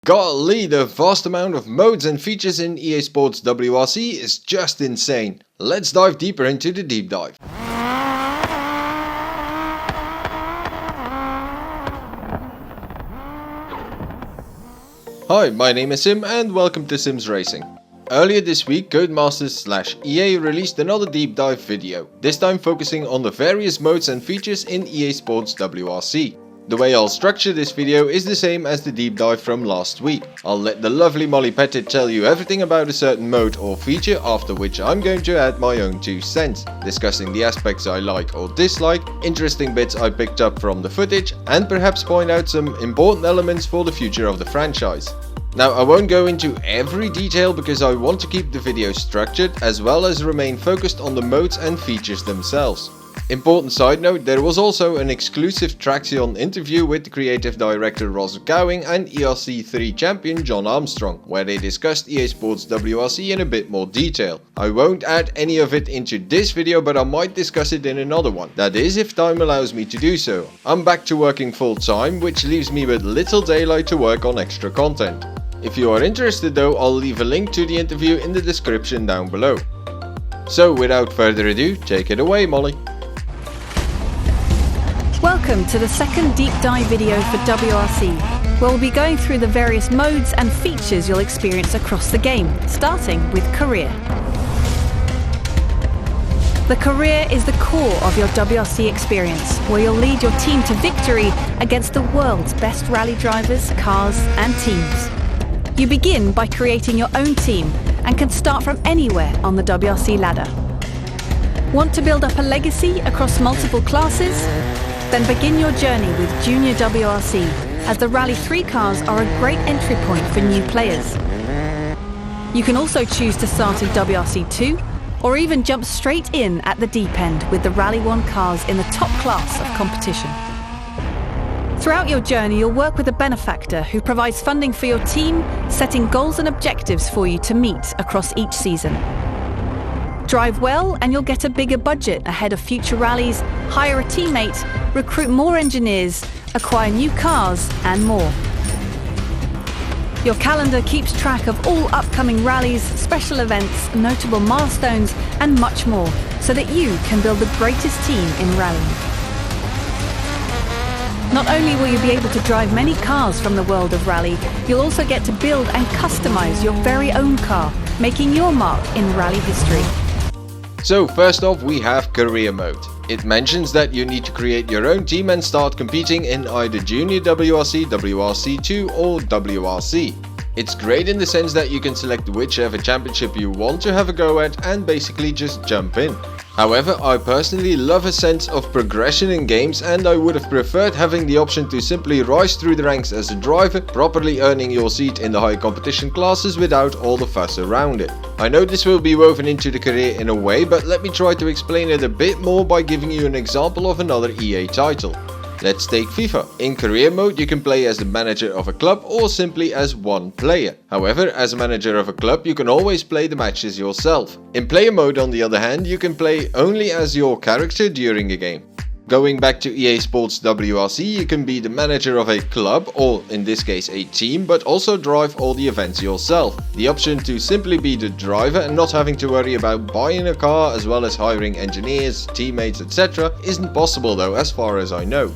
Golly, the vast amount of modes and features in EA Sports WRC is just insane. Let's dive deeper into the deep dive. Hi, my name is Sim and welcome to Sims Racing. Earlier this week, Codemasters/EA released another deep dive video, this time focusing on the various modes and features in EA Sports WRC. The way I'll structure this video is the same as the deep dive from last week. I'll let the lovely Molly Pettit tell you everything about a certain mode or feature, after which I'm going to add my own 2 cents, discussing the aspects I like or dislike, interesting bits I picked up from the footage, and perhaps point out some important elements for the future of the franchise. Now, I won't go into every detail because I want to keep the video structured as well as remain focused on the modes and features themselves. Important side note, there was also an exclusive Traxxion interview with the creative director Ross Gowing and ERC3 champion John Armstrong, where they discussed EA Sports WRC in a bit more detail. I won't add any of it into this video, but I might discuss it in another one. That is, if time allows me to do so. I'm back to working full time, which leaves me with little daylight to work on extra content. If you are interested though, I'll leave a link to the interview in the description down below. So without further ado, take it away, Molly. Welcome to the second deep dive video for WRC, where we'll be going through the various modes and features you'll experience across the game, starting with Career. The Career is the core of your WRC experience, where you'll lead your team to victory against the world's best rally drivers, cars and teams. You begin by creating your own team and can start from anywhere on the WRC ladder. Want to build up a legacy across multiple classes? Then begin your journey with Junior WRC, as the Rally 3 cars are a great entry point for new players. You can also choose to start in WRC 2 or even jump straight in at the deep end with the Rally 1 cars in the top class of competition. Throughout your journey, you'll work with a benefactor who provides funding for your team, setting goals and objectives for you to meet across each season. Drive well and you'll get a bigger budget ahead of future rallies, hire a teammate, recruit more engineers, acquire new cars and more. Your calendar keeps track of all upcoming rallies, special events, notable milestones and much more, so that you can build the greatest team in rallying. Not only will you be able to drive many cars from the world of rally, you'll also get to build and customize your very own car, making your mark in rally history. So first off, we have Career Mode. It mentions that you need to create your own team and start competing in either Junior WRC, WRC2 or WRC. It's great in the sense that you can select whichever championship you want to have a go at and basically just jump in. However, I personally love a sense of progression in games, and I would have preferred having the option to simply rise through the ranks as a driver, properly earning your seat in the high competition classes without all the fuss around it. I know this will be woven into the career in a way, but let me try to explain it a bit more by giving you an example of another EA title. Let's take FIFA. In career mode you can play as the manager of a club or simply as one player. However, as a manager of a club you can always play the matches yourself. In player mode on the other hand, you can play only as your character during a game. Going back to EA Sports WRC, you can be the manager of a club, or in this case a team, but also drive all the events yourself. The option to simply be the driver and not having to worry about buying a car as well as hiring engineers, teammates, etc. isn't possible though, as far as I know.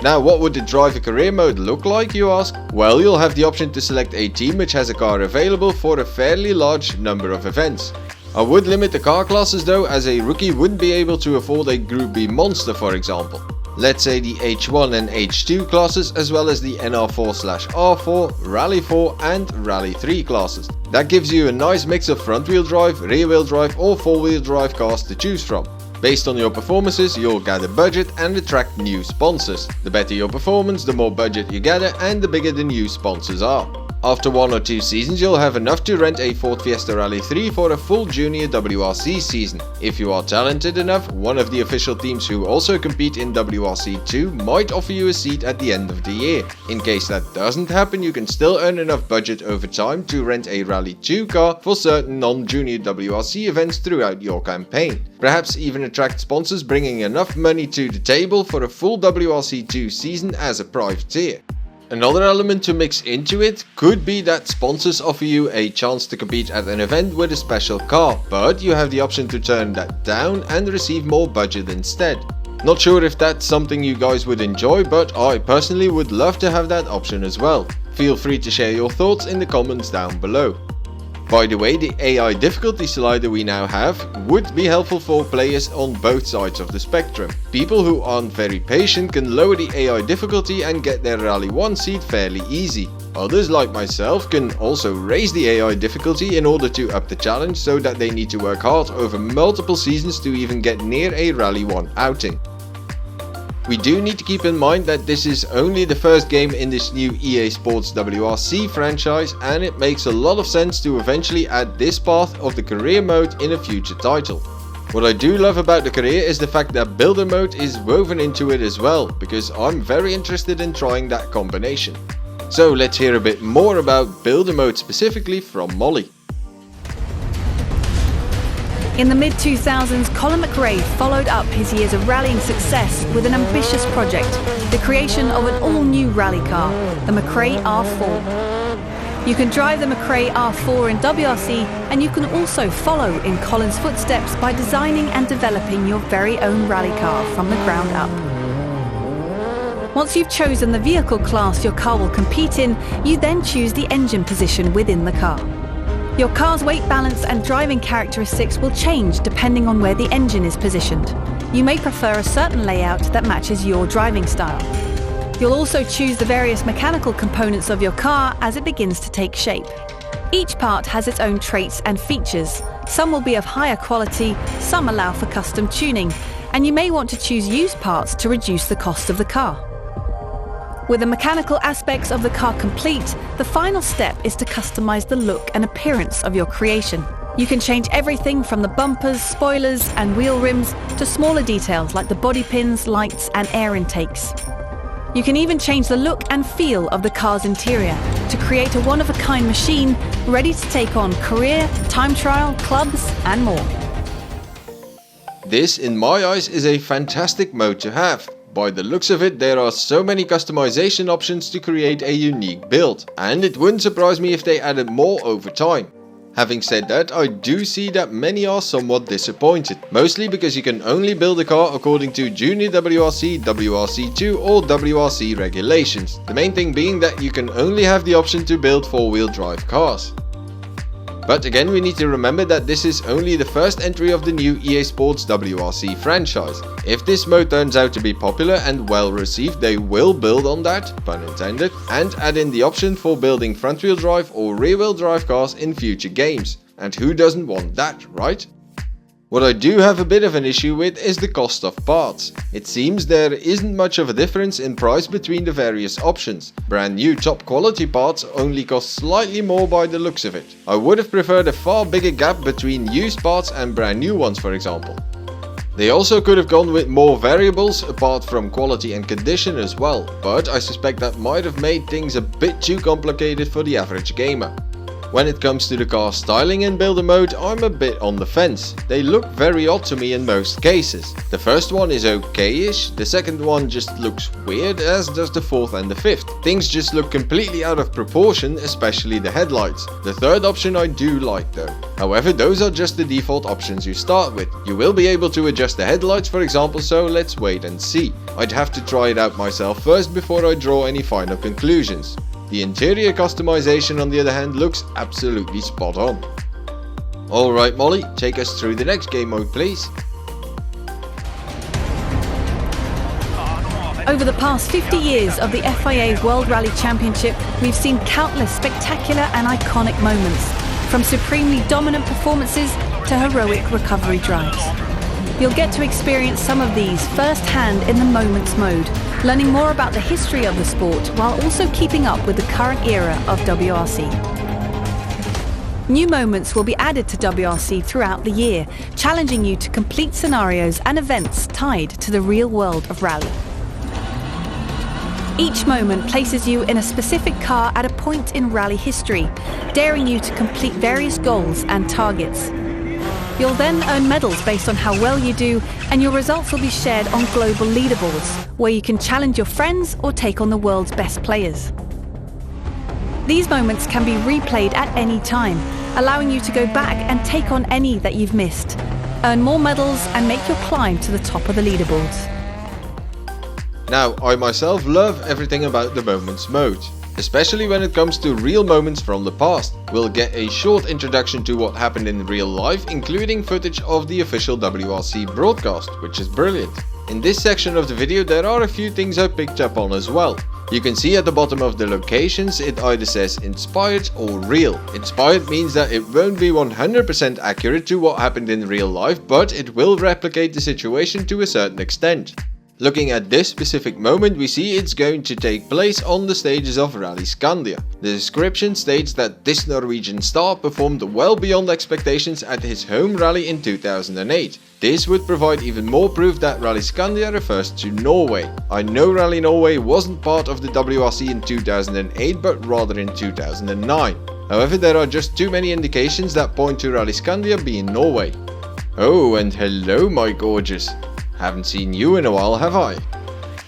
Now, what would the driver career mode look like, you ask? Well, you'll have the option to select a team which has a car available for a fairly large number of events. I would limit the car classes though, as a rookie wouldn't be able to afford a Group B monster, for example. Let's say the H1 and H2 classes, as well as the NR4/R4, Rally 4 and Rally 3 classes. That gives you a nice mix of front wheel drive, rear wheel drive or 4-wheel drive cars to choose from. Based on your performances, you'll gather budget and attract new sponsors. The better your performance, the more budget you gather and the bigger the new sponsors are. After 1 or 2 seasons you'll have enough to rent a Ford Fiesta Rally 3 for a full Junior WRC season. If you are talented enough, one of the official teams who also compete in WRC2 might offer you a seat at the end of the year. In case that doesn't happen, you can still earn enough budget over time to rent a Rally 2 car for certain non-Junior WRC events throughout your campaign. Perhaps even attract sponsors bringing enough money to the table for a full WRC2 season as a privateer. Another element to mix into it could be that sponsors offer you a chance to compete at an event with a special car, but you have the option to turn that down and receive more budget instead. Not sure if that's something you guys would enjoy, but I personally would love to have that option as well. Feel free to share your thoughts in the comments down below. By the way, the AI difficulty slider we now have would be helpful for players on both sides of the spectrum. People who aren't very patient can lower the AI difficulty and get their Rally 1 seat fairly easy. Others like myself can also raise the AI difficulty in order to up the challenge so that they need to work hard over multiple seasons to even get near a Rally 1 outing. We do need to keep in mind that this is only the first game in this new EA Sports WRC franchise, and it makes a lot of sense to eventually add this path of the career mode in a future title. What I do love about the career is the fact that builder mode is woven into it as well, because I'm very interested in trying that combination. So let's hear a bit more about builder mode specifically from Molly. In the mid-2000s, Colin McRae followed up his years of rallying success with an ambitious project, the creation of an all-new rally car, the McRae R4. You can drive the McRae R4 in WRC, and you can also follow in Colin's footsteps by designing and developing your very own rally car from the ground up. Once you've chosen the vehicle class your car will compete in, you then choose the engine position within the car. Your car's weight balance and driving characteristics will change depending on where the engine is positioned. You may prefer a certain layout that matches your driving style. You'll also choose the various mechanical components of your car as it begins to take shape. Each part has its own traits and features. Some will be of higher quality, some allow for custom tuning, and you may want to choose used parts to reduce the cost of the car. With the mechanical aspects of the car complete, the final step is to customize the look and appearance of your creation. You can change everything from the bumpers, spoilers and wheel rims to smaller details like the body pins, lights and air intakes. You can even change the look and feel of the car's interior to create a one-of-a-kind machine ready to take on career, time trial, clubs and more. This, in my eyes, is a fantastic mode to have. By the looks of it, there are so many customization options to create a unique build, and it wouldn't surprise me if they added more over time. Having said that, I do see that many are somewhat disappointed, mostly because you can only build a car according to Junior WRC, WRC2 or WRC regulations, the main thing being that you can only have the option to build four-wheel drive cars. But again, we need to remember that this is only the first entry of the new EA Sports WRC franchise. If this mode turns out to be popular and well received, they will build on that, pun intended, and add in the option for building front wheel drive or rear wheel drive cars in future games. And who doesn't want that, right? What I do have a bit of an issue with is the cost of parts. It seems there isn't much of a difference in price between the various options. Brand new top quality parts only cost slightly more by the looks of it. I would have preferred a far bigger gap between used parts and brand new ones, for example. They also could have gone with more variables apart from quality and condition as well, but I suspect that might have made things a bit too complicated for the average gamer. When it comes to the car styling in builder mode, I'm a bit on the fence. They look very odd to me in most cases. The first one is okay-ish, the second one just looks weird, as does the fourth and the fifth. Things just look completely out of proportion, especially the headlights. The third option I do like though. However, those are just the default options you start with. You will be able to adjust the headlights, for example, so let's wait and see. I'd have to try it out myself first before I draw any final conclusions. The interior customization on the other hand looks absolutely spot on. Alright Molly, take us through the next game mode please. Over the past 50 years of the FIA World Rally Championship, we've seen countless spectacular and iconic moments, from supremely dominant performances to heroic recovery drives. You'll get to experience some of these firsthand in the Moments mode, learning more about the history of the sport while also keeping up with the current era of WRC. New moments will be added to WRC throughout the year, challenging you to complete scenarios and events tied to the real world of rally. Each moment places you in a specific car at a point in rally history, daring you to complete various goals and targets. You'll then earn medals based on how well you do, and your results will be shared on global leaderboards, where you can challenge your friends or take on the world's best players. These moments can be replayed at any time, allowing you to go back and take on any that you've missed, earn more medals and make your climb to the top of the leaderboards. Now, I myself love everything about the Moments mode, especially when it comes to real moments from the past. We'll get a short introduction to what happened in real life, including footage of the official WRC broadcast, which is brilliant. In this section of the video there are a few things I picked up on as well. You can see at the bottom of the locations it either says inspired or real. Inspired means that it won't be 100% accurate to what happened in real life, but it will replicate the situation to a certain extent. Looking at this specific moment, we see it's going to take place on the stages of Rally Scandia. The description states that this Norwegian star performed well beyond expectations at his home rally in 2008. This would provide even more proof that Rally Scandia refers to Norway. I know Rally Norway wasn't part of the WRC in 2008 but rather in 2009. However, there are just too many indications that point to Rally Scandia being Norway. Oh, and hello my gorgeous. Haven't seen you in a while, have I?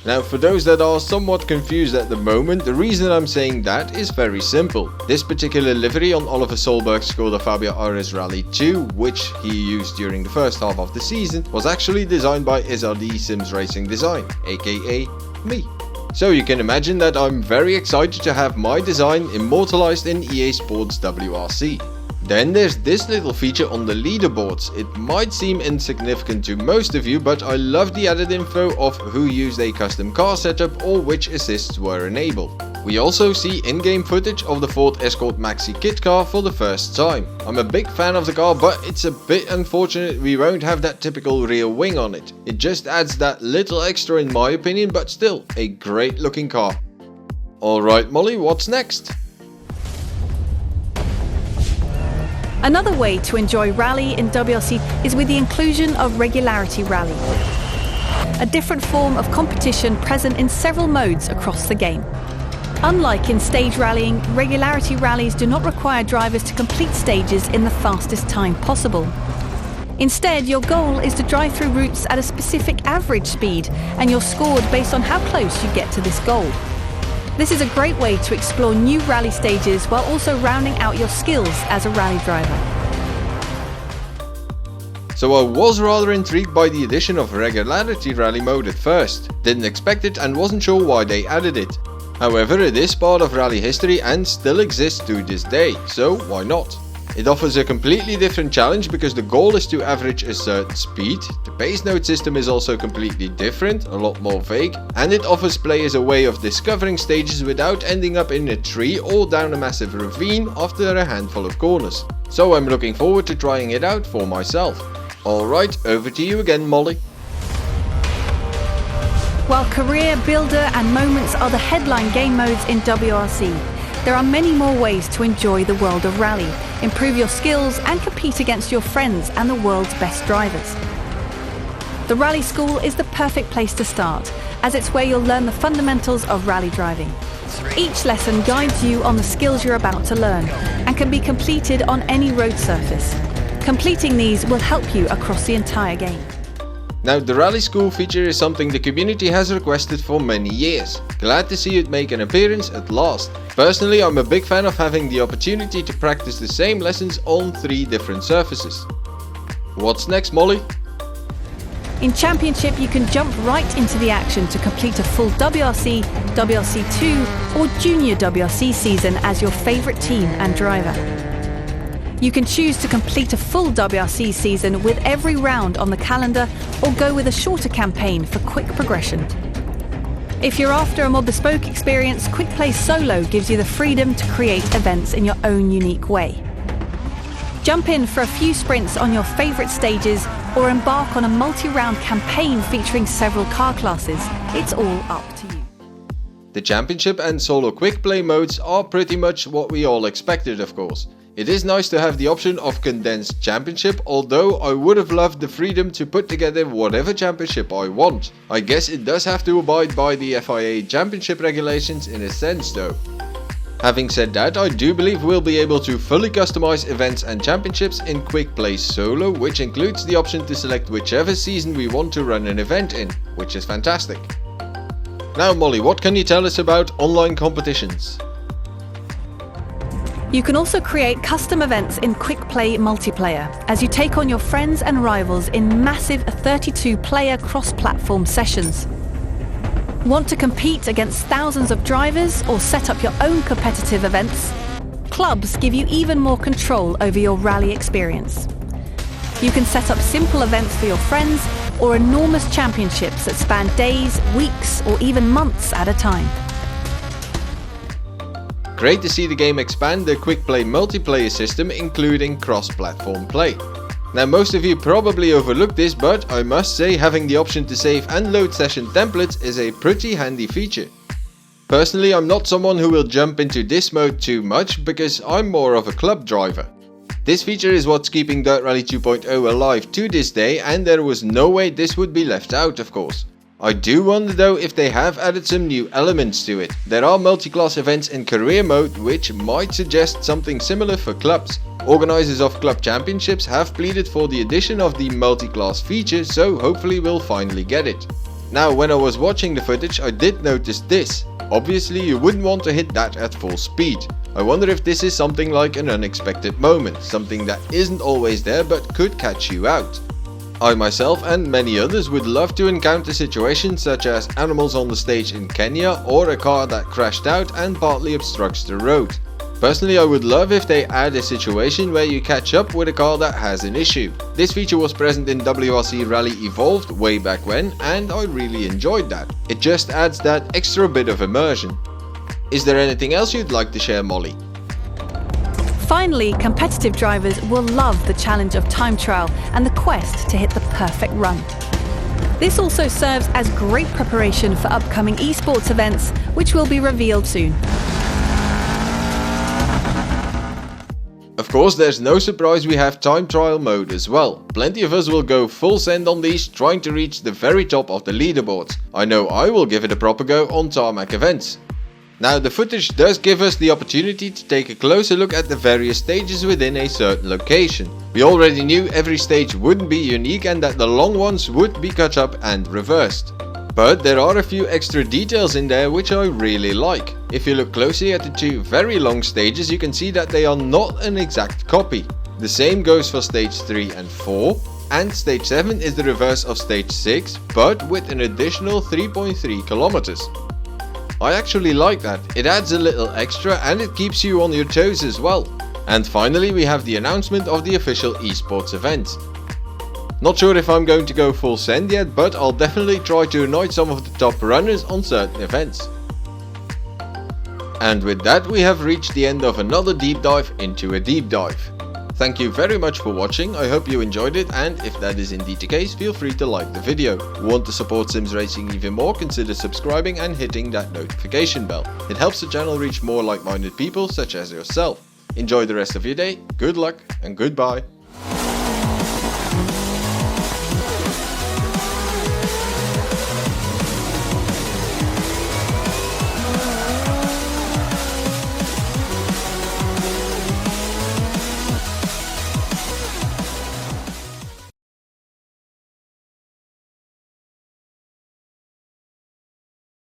Now, for those that are somewhat confused at the moment, the reason I'm saying that is very simple. This particular livery on Oliver Solberg's Skoda Fabia RS Rally 2, which he used during the first half of the season, was actually designed by SRD simracing Design, aka me. So you can imagine that I'm very excited to have my design immortalized in EA Sports WRC. Then there's this little feature on the leaderboards. It might seem insignificant to most of you, but I love the added info of who used a custom car setup or which assists were enabled. We also see in-game footage of the Ford Escort Maxi kit car for the first time. I'm a big fan of the car, but it's a bit unfortunate we won't have that typical rear wing on it. It just adds that little extra in my opinion, but still a great looking car. Alright Molly, what's next? Another way to enjoy Rally in WRC is with the inclusion of Regularity Rally, a different form of competition present in several modes across the game. Unlike in stage rallying, Regularity Rallies do not require drivers to complete stages in the fastest time possible. Instead, your goal is to drive through routes at a specific average speed, and you're scored based on how close you get to this goal. This is a great way to explore new rally stages while also rounding out your skills as a rally driver. So I was rather intrigued by the addition of Regularity Rally mode at first. Didn't expect it and wasn't sure why they added it. However, it is part of rally history and still exists to this day, so why not? It offers a completely different challenge because the goal is to average a certain speed, the pace note system is also completely different, a lot more vague, and it offers players a way of discovering stages without ending up in a tree or down a massive ravine after a handful of corners. So I'm looking forward to trying it out for myself. Alright, over to you again Molly. While Career, Builder and Moments are the headline game modes in WRC, there are many more ways to enjoy the world of rally, improve your skills and compete against your friends and the world's best drivers. The Rally School is the perfect place to start, as it's where you'll learn the fundamentals of rally driving. Each lesson guides you on the skills you're about to learn and can be completed on any road surface. Completing these will help you across the entire game. Now, the Rally School feature is something the community has requested for many years. Glad to see it make an appearance at last. Personally, I'm a big fan of having the opportunity to practice the same lessons on 3 different surfaces. What's next, Molly? In Championship, you can jump right into the action to complete a full WRC, WRC2 or Junior WRC season as your favourite team and driver. You can choose to complete a full WRC season with every round on the calendar or go with a shorter campaign for quick progression. If you're after a more bespoke experience, Quick Play Solo gives you the freedom to create events in your own unique way. Jump in for a few sprints on your favourite stages or embark on a multi-round campaign featuring several car classes. It's all up to you. The Championship and Solo Quick Play modes are pretty much what we all expected, of course. It is nice to have the option of condensed championship, although I would have loved the freedom to put together whatever championship I want. I guess it does have to abide by the FIA championship regulations in a sense though. Having said that, I do believe we'll be able to fully customize events and championships in Quick Play Solo, which includes the option to select whichever season we want to run an event in, which is fantastic. Now Molly, what can you tell us about online competitions? You can also create custom events in quick play multiplayer as you take on your friends and rivals in massive 32-player cross-platform sessions. Want to compete against thousands of drivers or set up your own competitive events? Clubs give you even more control over your rally experience. You can set up simple events for your friends or enormous championships that span days, weeks, or even months at a time. Great to see the game expand the quick play multiplayer system, including cross-platform play. Now, most of you probably overlooked this, but I must say having the option to save and load session templates is a pretty handy feature. Personally, I'm not someone who will jump into this mode too much because I'm more of a club driver. This feature is what's keeping Dirt Rally 2.0 alive to this day, and there was no way this would be left out, of course. I do wonder though if they have added some new elements to it. There are multi-class events in career mode which might suggest something similar for clubs. Organisers of club championships have pleaded for the addition of the multi-class feature, so hopefully we'll finally get it. Now, when I was watching the footage, I did notice this. Obviously you wouldn't want to hit that at full speed. I wonder if this is something like an unexpected moment, something that isn't always there but could catch you out. I myself and many others would love to encounter situations such as animals on the stage in Kenya or a car that crashed out and partly obstructs the road. Personally, I would love if they add a situation where you catch up with a car that has an issue. This feature was present in WRC Rally Evolved way back when, and I really enjoyed that. It just adds that extra bit of immersion. Is there anything else you'd like to share, Molly? Finally, competitive drivers will love the challenge of time trial and the quest to hit the perfect run. This also serves as great preparation for upcoming esports events, which will be revealed soon. Of course, there's no surprise we have time trial mode as well. Plenty of us will go full send on these, trying to reach the very top of the leaderboards. I know I will give it a proper go on tarmac events. Now, the footage does give us the opportunity to take a closer look at the various stages within a certain location. We already knew every stage wouldn't be unique and that the long ones would be cut up and reversed. But there are a few extra details in there which I really like. If you look closely at the two very long stages, you can see that they are not an exact copy. The same goes for stage 3 and 4, and stage 7 is the reverse of stage 6, but with an additional 3.3 kilometers. I actually like that. It adds a little extra and it keeps you on your toes as well. And finally, we have the announcement of the official esports event. Not sure if I'm going to go full send yet, but I'll definitely try to anoint some of the top runners on certain events. And with that, we have reached the end of another deep dive into a deep dive. Thank you very much for watching. I hope you enjoyed it, and if that is indeed the case, feel free to like the video. Want to support Sims Racing even more? Consider subscribing and hitting that notification bell. It helps the channel reach more like-minded people such as yourself. Enjoy the rest of your day, good luck and goodbye.